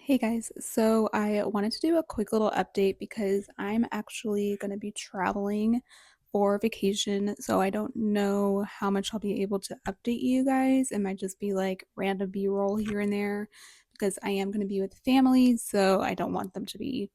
Hey guys, so I wanted to do a quick little update because I'm actually going to be traveling for vacation. So I don't know how much I'll be able to update you guys. It might just be like random B-roll here and there because I am going to be with family. So I don't want them to be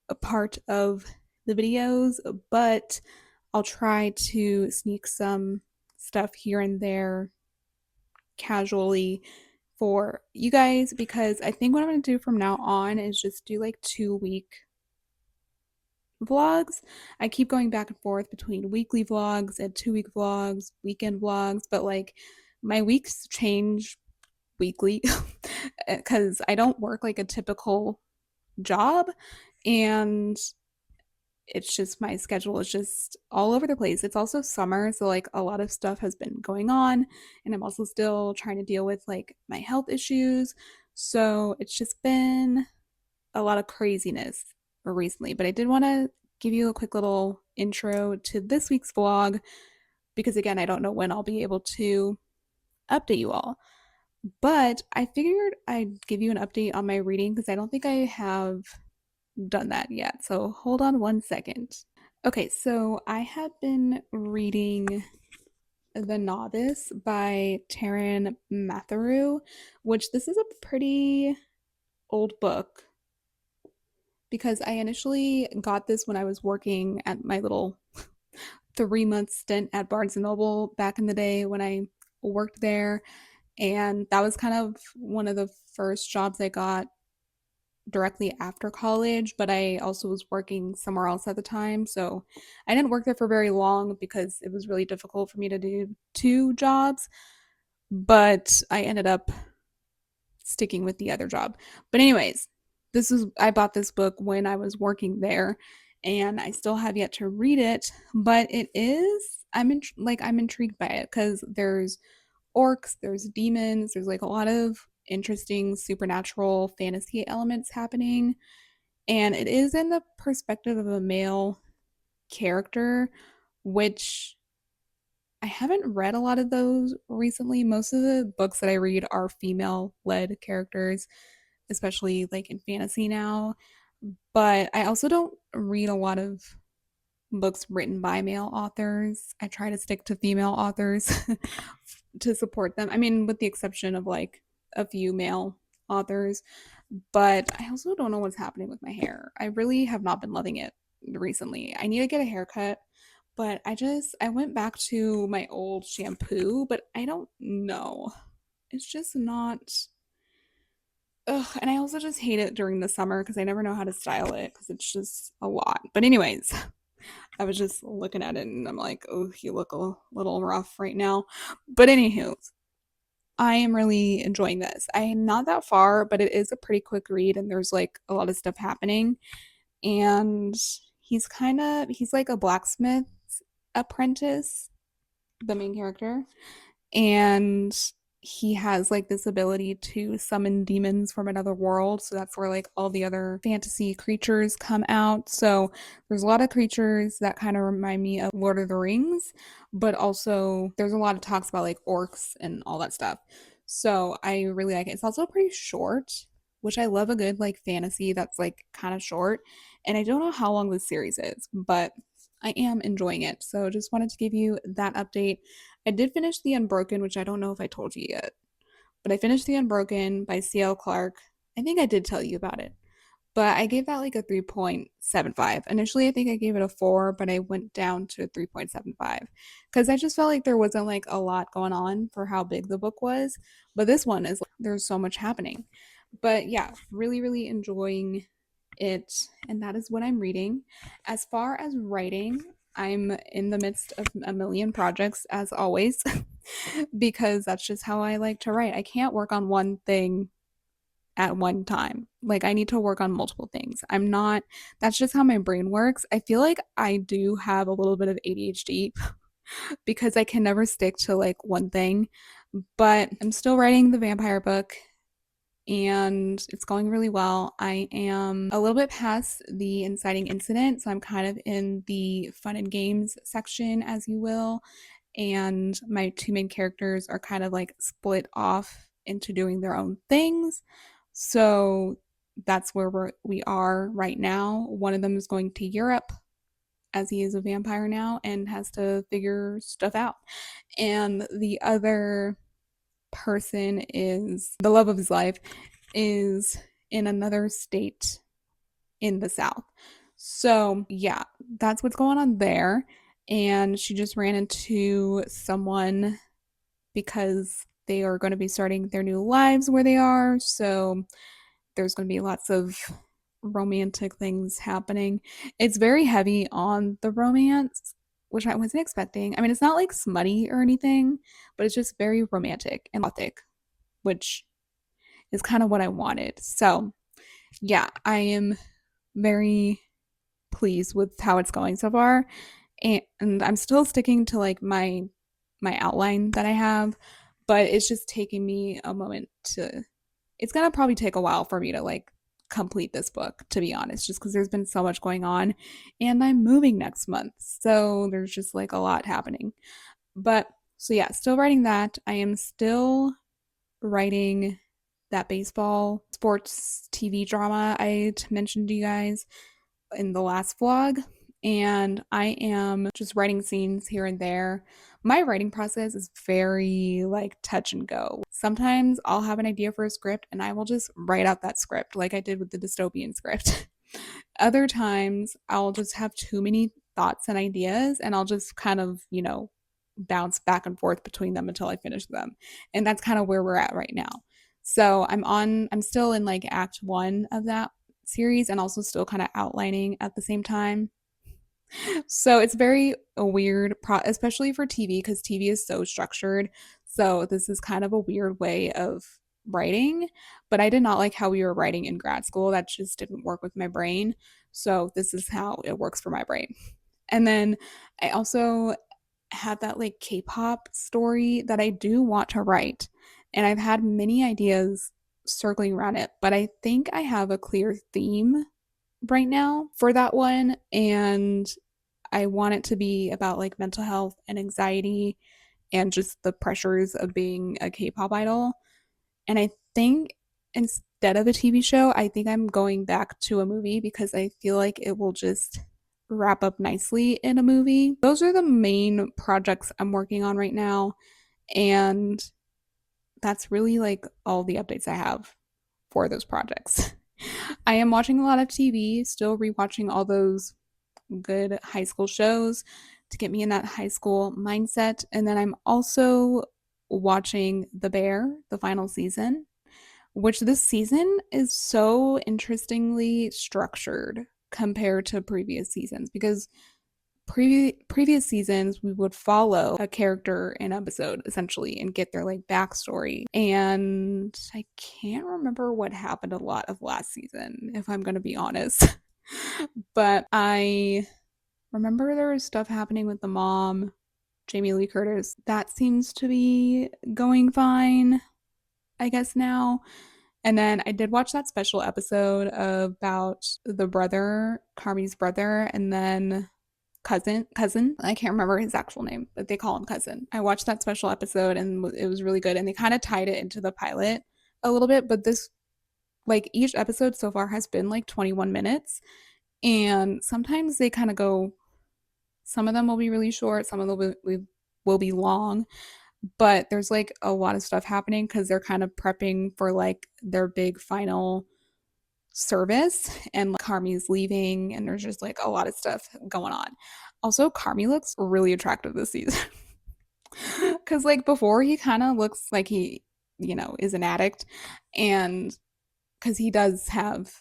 a part of the videos, but I'll try to sneak some stuff here and there casually for you guys because I think what I'm going to do from now on is just do like 2 week vlogs. I keep going back and forth between weekly vlogs and 2 week vlogs, weekend vlogs, but like my weeks change weekly because I don't work like a typical job, and it's just my schedule is just all over the place. It's also summer, so like a lot of stuff has been going on, and I'm also still trying to deal with like my health issues. So it's just been a lot of craziness recently. But I did want to give you a quick little intro to this week's vlog because again, I don't know when I'll be able to update you all. But I figured I'd give you an update on my reading because I don't think I have done that yet. So hold on one second. Okay, so I have been reading The Novice by Taryn Matheru, which this is a pretty old book because I initially got this when I was working at my little 3 month stint at Barnes and Noble back in the day when I worked there. And that was kind of one of the first jobs I got directly after college, but I also was working somewhere else at the time. So I didn't work there for very long because it was really difficult for me to do two jobs, but I ended up sticking with the other job. But anyways, I bought this book when I was working there, and I still have yet to read it, but I'm intrigued by it cuz there's orcs, there's demons, there's like a lot of interesting supernatural fantasy elements happening, and it is in the perspective of a male character, which I haven't read a lot of those recently. Most of the books that I read are female led characters, especially like in fantasy now. But I also don't read a lot of books written by male authors. I try to stick to female authors to support them. I mean, with the exception of like a few male authors. But I also don't know what's happening with my hair. I really have not been loving it recently. I need to get a haircut, but I went back to my old shampoo, but I don't know. It's just not. Ugh, and I also just hate it during the summer because I never know how to style it because it's just a lot. But anyways, I was just looking at it and I'm like, oh, you look a little rough right now. But anywho, I am really enjoying this. I am not that far, but it is a pretty quick read and there's like a lot of stuff happening. And he's like a blacksmith apprentice, the main character. And he has like this ability to summon demons from another world. So that's where like all the other fantasy creatures come out. So there's a lot of creatures that kind of remind me of Lord of the Rings, but also there's a lot of talks about like orcs and all that stuff. So I really like it. It's also pretty short, which I love a good like fantasy that's like kind of short. And I don't know how long this series is, but I am enjoying it. So just wanted to give you that update. I did finish The Unbroken, which I don't know if I told you yet, but I finished The Unbroken by C.L. Clark. I think I did tell you about it, but I gave that like a 3.75. Initially, I think I gave it a 4, but I went down to 3.75 because I just felt like there wasn't like a lot going on for how big the book was. But this one is like, there's so much happening. But yeah, really, really enjoying it. And that is what I'm reading. As far as writing, I'm in the midst of a million projects as always because that's just how I like to write. I can't work on one thing at one time. Like I need to work on multiple things. That's just how my brain works. I feel like I do have a little bit of ADHD because I can never stick to like one thing, but I'm still writing the vampire book and it's going really well. I am a little bit past the inciting incident, so I'm kind of in the fun and games section, as you will. And my two main characters are kind of like split off into doing their own things. So that's where we are right now. One of them is going to Europe as he is a vampire now and has to figure stuff out. And the other person is the love of his life is in another state in the South. So, yeah, that's what's going on there. And she just ran into someone because they are going to be starting their new lives where they are. So, there's going to be lots of romantic things happening. It's very heavy on the romance, which I wasn't expecting. I mean, it's not like smutty or anything, but it's just very romantic and gothic, which is kind of what I wanted. So, yeah, I am very pleased with how it's going so far. And I'm still sticking to like my outline that I have, but it's just taking me a moment to it's going to probably take a while for me to like complete this book, to be honest, just because there's been so much going on and I'm moving next month. So there's just like a lot happening. But so yeah, still writing that. I am still writing that baseball sports TV drama I mentioned to you guys in the last vlog. And I am just writing scenes here and there. My writing process is very like touch and go. Sometimes I'll have an idea for a script and I will just write out that script like I did with the dystopian script. Other times I'll just have too many thoughts and ideas and I'll just kind of, bounce back and forth between them until I finish them. And that's kind of where we're at right now. So I'm still in like act 1 of that series and also still kind of outlining at the same time. So it's very a weird especially for TV because TV is so structured. So this is kind of a weird way of writing, but I did not like how we were writing in grad school. That just didn't work with my brain. So this is how it works for my brain. And then I also had that like K-pop story that I do want to write. And I've had many ideas circling around it, but I think I have a clear theme right now for that one. And I want it to be about like mental health and anxiety and just the pressures of being a K-pop idol. And I think instead of a TV show, I think I'm going back to a movie because I feel like it will just wrap up nicely in a movie. Those are the main projects I'm working on right now. And that's really like all the updates I have for those projects. I am watching a lot of TV, still rewatching all those good high school shows to get me in that high school mindset. And then I'm also watching The Bear, the final season, which this season is so interestingly structured compared to previous seasons because previous seasons we would follow a character in episode essentially and get their like backstory, and I can't remember what happened a lot of last season if I'm going to be honest. But I remember there was stuff happening with the mom, Jamie Lee Curtis. That seems to be going fine, I guess now. And then I did watch that special episode about the brother, Carmi's brother, and then cousin. I can't remember his actual name, but they call him cousin. I watched that special episode and it was really good. And they kind of tied it into the pilot a little bit, but this like each episode so far has been like 21 minutes. And sometimes they kind of go, some of them will be really short, some of them will be long, but there's like a lot of stuff happening because they're kind of prepping for like their big final service, and like, Carmi's leaving and there's just like a lot of stuff going on. Also, Carmi looks really attractive this season. Cause like before he kind of looks like he, is an addict. And because he does have,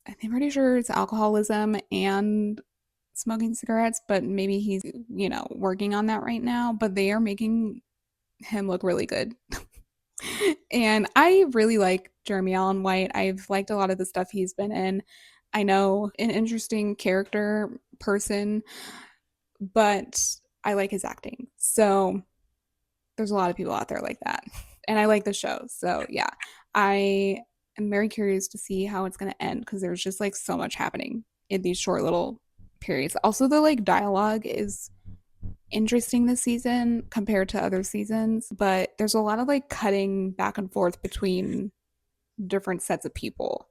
I think pretty sure it's alcoholism and smoking cigarettes, but maybe he's, working on that right now. But they are making him look really good. And I really like Jeremy Allen White. I've liked a lot of the stuff he's been in. I know an interesting character person, but I like his acting. So there's a lot of people out there like that. And I like the show. So yeah, I am very curious to see how it's going to end because there's just like so much happening in these short little periods. Also, the like dialogue is interesting this season compared to other seasons, but there's a lot of like cutting back and forth between different sets of people.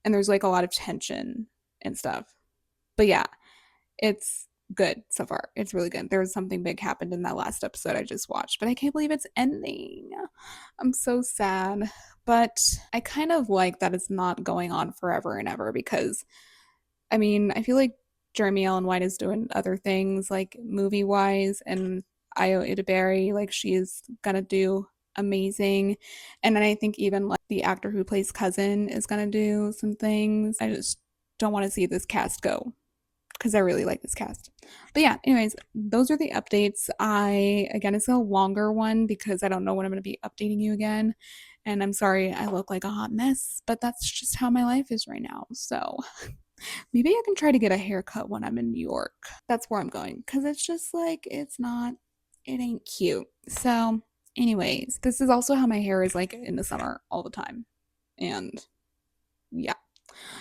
And there's like a lot of tension and stuff. But yeah, it's good so far. It's really good. There was something big happened in that last episode I just watched, but I can't believe it's ending. I'm so sad. But I kind of like that it's not going on forever and ever because I mean, I feel like Jeremy Allen White is doing other things like movie wise, and Io Idaberry, like she's gonna do amazing. And then I think even like the actor who plays Cousin is gonna do some things. I just don't want to see this cast go because I really like this cast. But yeah, anyways, those are the updates. Again, it's a longer one because I don't know when I'm going to be updating you again. And I'm sorry I look like a hot mess, but that's just how my life is right now. So maybe I can try to get a haircut when I'm in New York. That's where I'm going because it's just like, it ain't cute. So, anyways, this is also how my hair is like in the summer all the time. And yeah.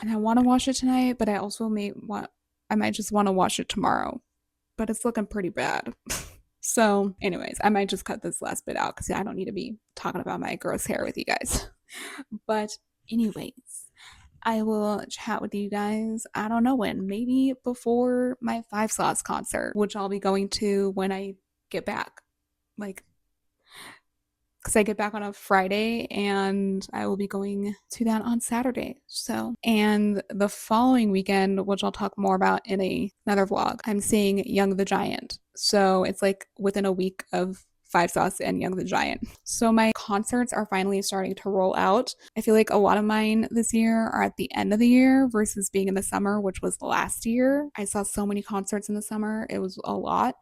And I want to wash it tonight, but I might just want to wash it tomorrow. But it's looking pretty bad. So, anyways, I might just cut this last bit out because I don't need to be talking about my gross hair with you guys. But, anyways, I will chat with you guys. I don't know when, maybe before my Five Sauce concert, which I'll be going to when I get back. Like, because I get back on a Friday and I will be going to that on Saturday. So, and the following weekend, which I'll talk more about in another vlog, I'm seeing Young the Giant. So it's like within a week of Five Sauce and Young the Giant. So my concerts are finally starting to roll out. I feel like a lot of mine this year are at the end of the year versus being in the summer, which was last year. I saw so many concerts in the summer. It was a lot,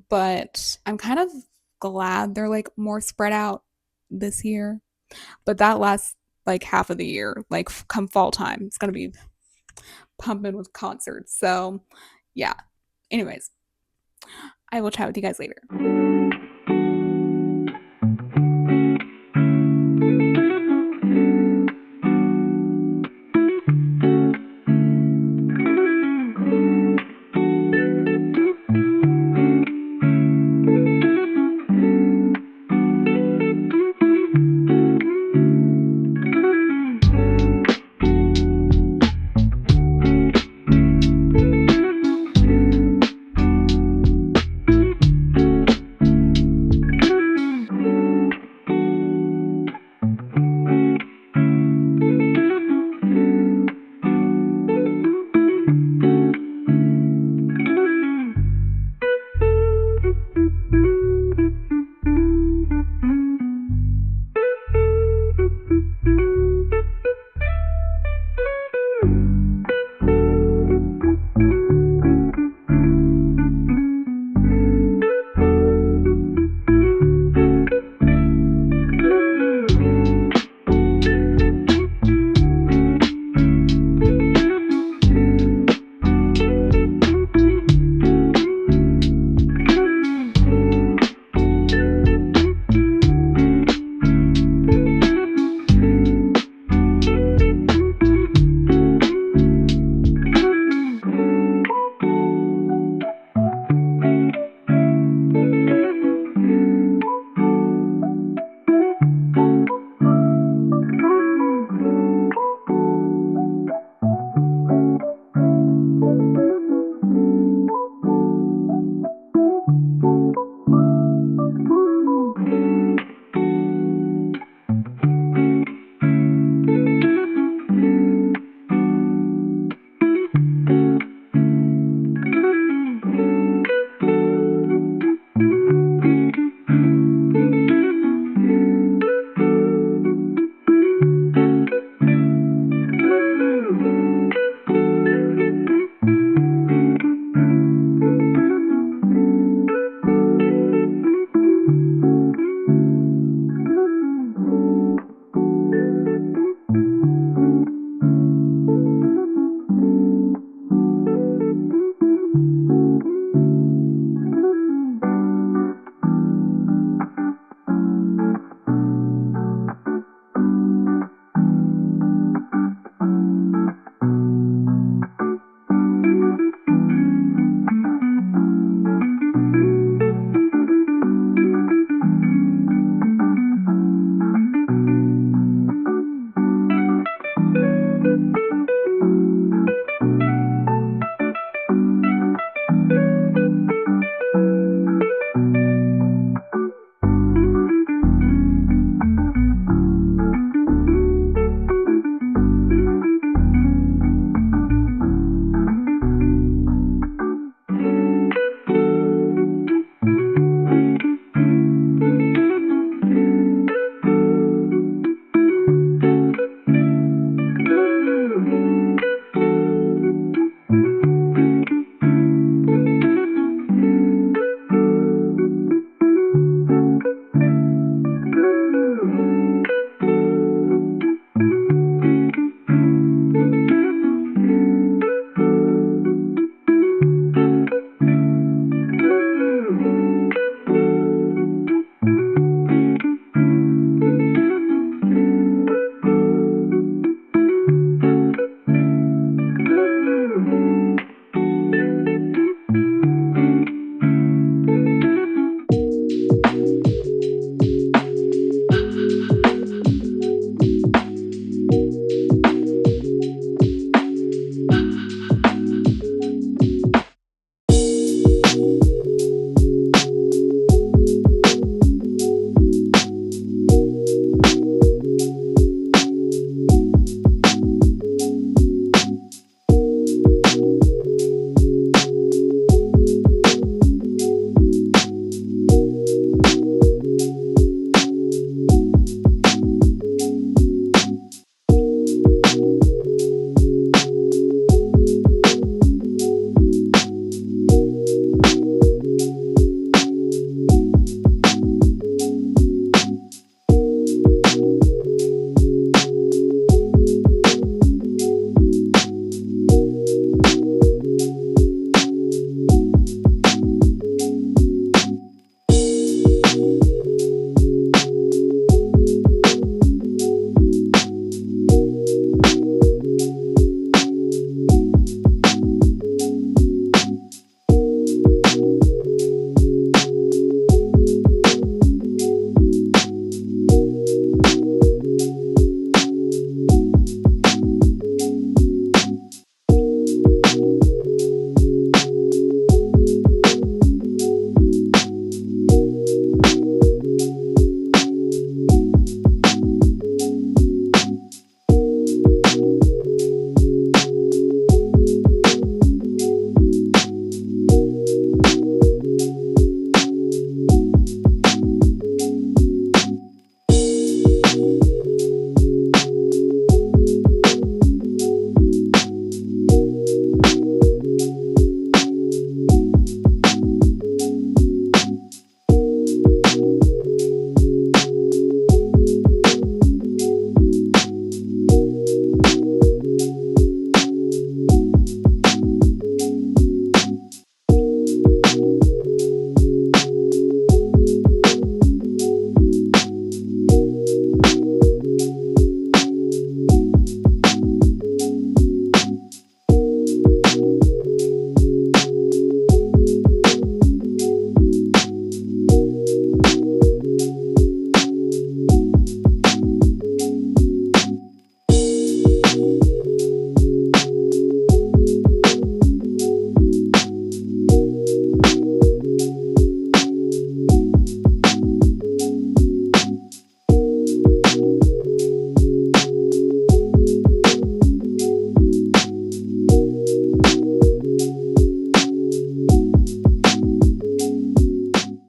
but I'm kind of glad they're like more spread out this year. But that last like half of the year, like come fall time, it's gonna be pumping with concerts. So yeah. Anyways, I will chat with you guys later.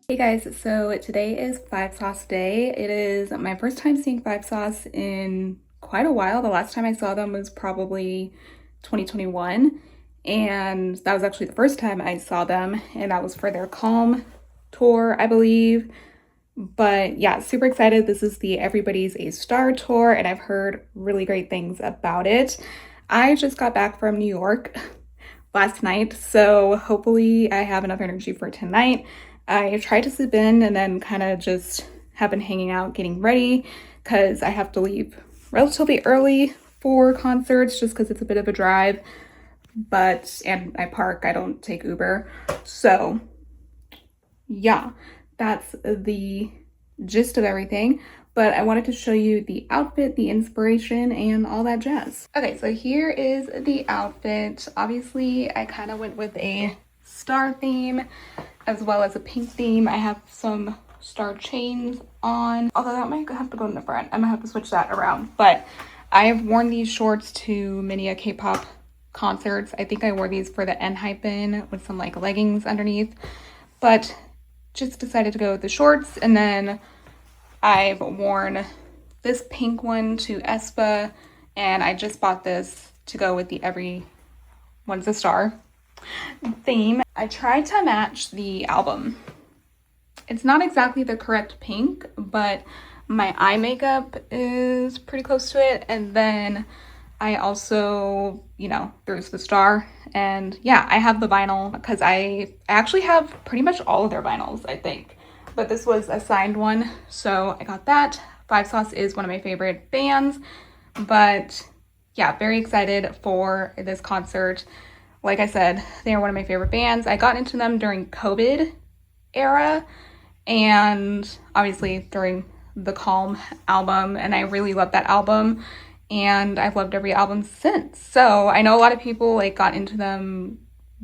Hey guys, so today is Five Sauce Day. It is my first time seeing Five Sauce in quite a while. The last time I saw them was probably 2021, and that was actually the first time I saw them, and that was for their Calm tour, I believe. But yeah, super excited. This is the Everybody's a Star tour, and I've heard really great things about it. I just got back from New York last night, so hopefully I have enough energy for tonight. I tried to sleep in and then kind of just have been hanging out, getting ready, because I have to leave relatively early for concerts just because it's a bit of a drive. And I park, I don't take Uber. So yeah, that's the gist of everything. but I wanted to show you the outfit, the inspiration, and all that jazz. Okay, so here is the outfit. Obviously, I kind of went with a star theme as well as a pink theme. I have some star chains on, although that might have to go in the front. I might have to switch that around, but I have worn these shorts to many a K-pop concerts. I think I wore these for the Enhypen with some like leggings underneath, but just decided to go with the shorts. And then I've worn this pink one to Espa, and I just bought this to go with the Everyone's a Star theme. I tried to match the album. It's not exactly the correct pink, but my eye makeup is pretty close to it. And then I also, you know, there's the star. And yeah, I have the vinyl because I actually have pretty much all of their vinyls, I think. But this was a signed one, so I got that. Five Sauce is one of my favorite bands. But yeah, very excited for this concert. Like I said, they are one of my favorite bands. I got into them during COVID era and obviously during the Calm album, and I really loved that album, and I've loved every album since. So I know a lot of people like got into them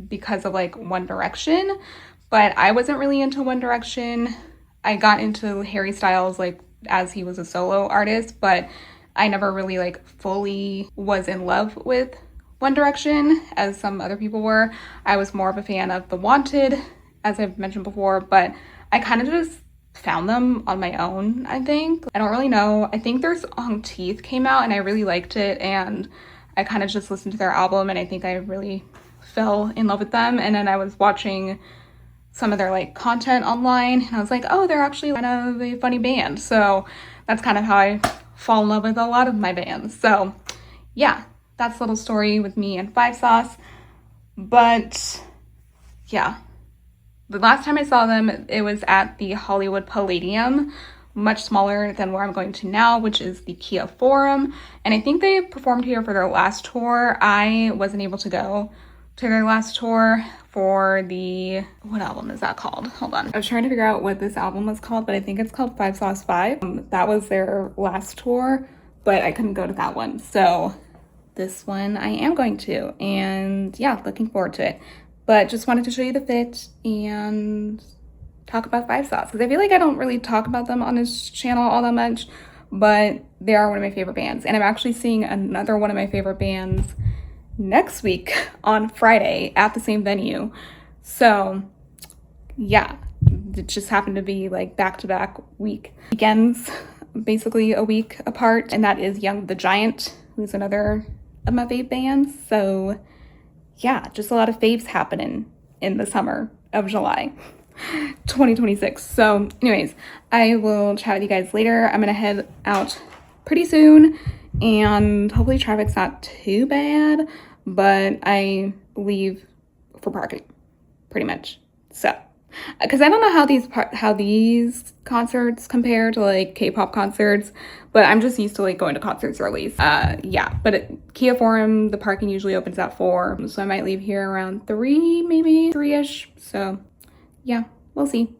because of like One Direction, but I wasn't really into One Direction. I got into Harry Styles like as he was a solo artist, but I never really like fully was in love with One Direction as some other people were. I was more of a fan of The Wanted, as I've mentioned before, but I kind of just found them on my own, I think. I don't really know. I think their song Teeth came out and I really liked it, and I kind of just listened to their album and I think I really fell in love with them. And then I was watching some of their like content online and I was like, oh, they're actually kind of a funny band. So that's kind of how I fall in love with a lot of my bands. So yeah, that's a little story with me and Five Sauce. But yeah, the last time I saw them, it was at the Hollywood Palladium, much smaller than where I'm going to now, which is the Kia Forum. And I think they performed here for their last tour. I wasn't able to go to their last tour for the, what album is that called? Hold on. I was trying to figure out what this album was called, but I think it's called Five Sauce 5. That was their last tour, but I couldn't go to that one. So this one I am going to, and yeah, looking forward to it. But just wanted to show you the fit and talk about Five Sauce, because I feel like I don't really talk about them on this channel all that much, but they are one of my favorite bands. And I'm actually seeing another one of my favorite bands next week on Friday at the same venue. So yeah, it just happened to be like back-to-back weekends, basically a week apart. And that is Young the Giant, who's another of my fave bands. So yeah, just a lot of faves happening in the summer of July 2026. So anyways, I will chat with you guys later. I'm gonna head out pretty soon, and hopefully traffic's not too bad, but I leave for parking pretty much. So because I don't know how these concerts compare to like K-pop concerts, but I'm just used to like going to concerts early. Yeah, but at Kia Forum, the parking usually opens at 4, so I might leave here around 3, maybe 3-ish. So yeah, we'll see.